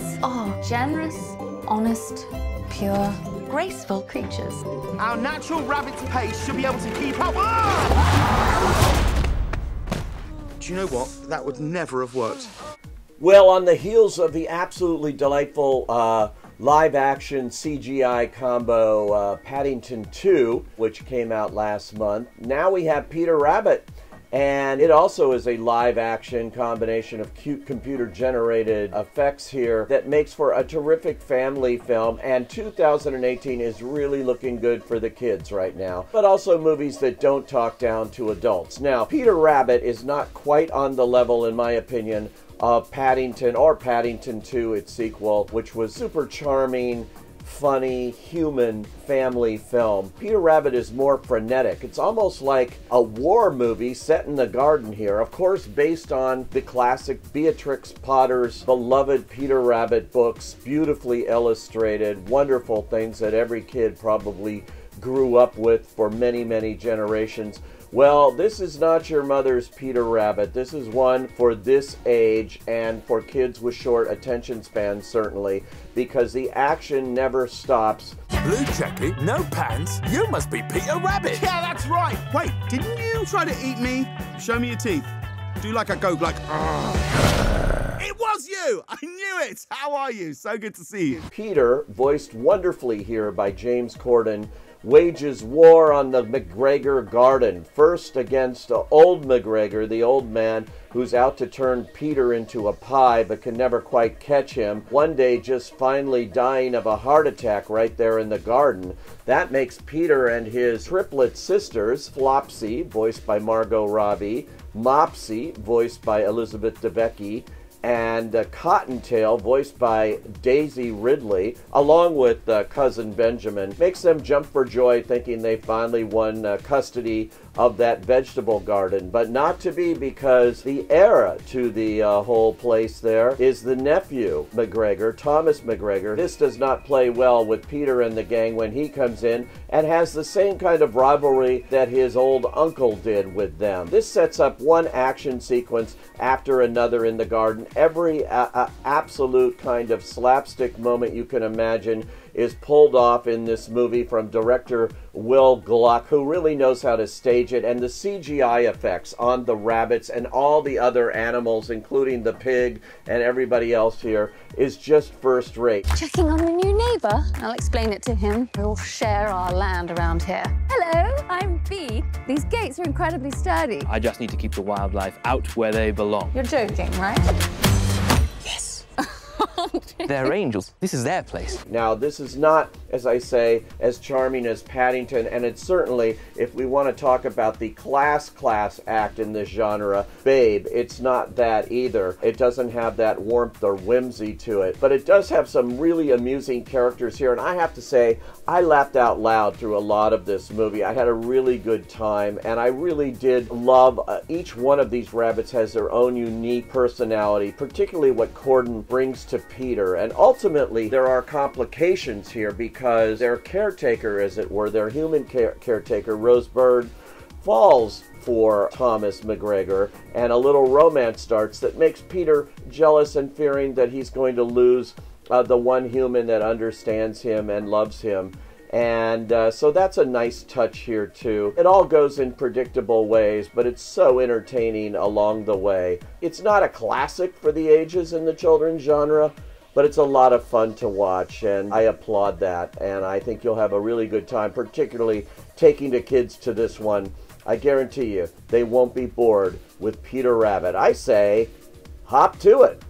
rabbits are generous, honest, pure, graceful creatures. Our natural rabbit's pace should be able to keep up. Ah! Do you know what? That would never have worked. Well, on the heels of the absolutely delightful live-action CGI combo Paddington 2, which came out last month, now we have Peter Rabbit. And it also is a live-action combination of cute computer-generated effects here that makes for a terrific family film. And 2018 is really looking good for the kids right now, but also movies that don't talk down to adults. Now, Peter Rabbit is not quite on the level, in my opinion, of Paddington or Paddington 2, its sequel, which was super charming, funny, human family film. Peter Rabbit is more frenetic. It's almost like a war movie set in the garden here. Of course, based on the classic Beatrix Potter's beloved Peter Rabbit books, beautifully illustrated, wonderful things that every kid probably grew up with for many, many generations. Well, this is not your mother's Peter Rabbit. This is one for this age and for kids with short attention spans, certainly, because the action never stops. Blue jacket, no pants. You must be Peter Rabbit. Yeah, that's right. Wait, didn't you try to eat me? Show me your teeth. Do like a go, like, It was you! I knew it! How are you? So good to see you. Peter, voiced wonderfully here by James Corden, wages war on the McGregor garden. First against old McGregor, the old man who's out to turn Peter into a pie but can never quite catch him. One day just finally dying of a heart attack right there in the garden. That makes Peter and his triplet sisters, Flopsy, voiced by Margot Robbie, Mopsy, voiced by Elizabeth Debicki, and Cottontail, voiced by Daisy Ridley, along with cousin Benjamin, makes them jump for joy thinking they finally won custody of that vegetable garden. But not to be, because the heir to the whole place there is the nephew, McGregor, Thomas McGregor. This does not play well with Peter and the gang when he comes in, and has the same kind of rivalry that his old uncle did with them. This sets up one action sequence after another in the garden. Every absolute kind of slapstick moment you can imagine is pulled off in this movie from director Will Gluck, who really knows how to stage it, and the CGI effects on the rabbits and all the other animals, including the pig and everybody else here, is just first rate. Checking on the new neighbour. I'll explain it to him. We all share our land around here. Hello, I'm Bee. These gates are incredibly sturdy. I just need to keep the wildlife out where they belong. You're joking, right? Yes. They're angels. This is their place. Now, this is not, as I say, as charming as Paddington, and it's certainly, if we want to talk about the class act in this genre, Babe, it's not that either. It doesn't have that warmth or whimsy to it, but it does have some really amusing characters here, and I have to say, I laughed out loud through a lot of this movie. I had a really good time, and I really did love each one of these rabbits has their own unique personality, particularly what Corden brings to Peter. And ultimately, there are complications here because their caretaker, as it were, their human caretaker, Rose Byrne, falls for Thomas McGregor, and a little romance starts that makes Peter jealous and fearing that he's going to lose the one human that understands him and loves him. And so that's a nice touch here too. It all goes in predictable ways, but it's so entertaining along the way. It's not a classic for the ages in the children's genre, but it's a lot of fun to watch, and I applaud that. And I think you'll have a really good time, particularly taking the kids to this one. I guarantee you, they won't be bored with Peter Rabbit. I say, hop to it.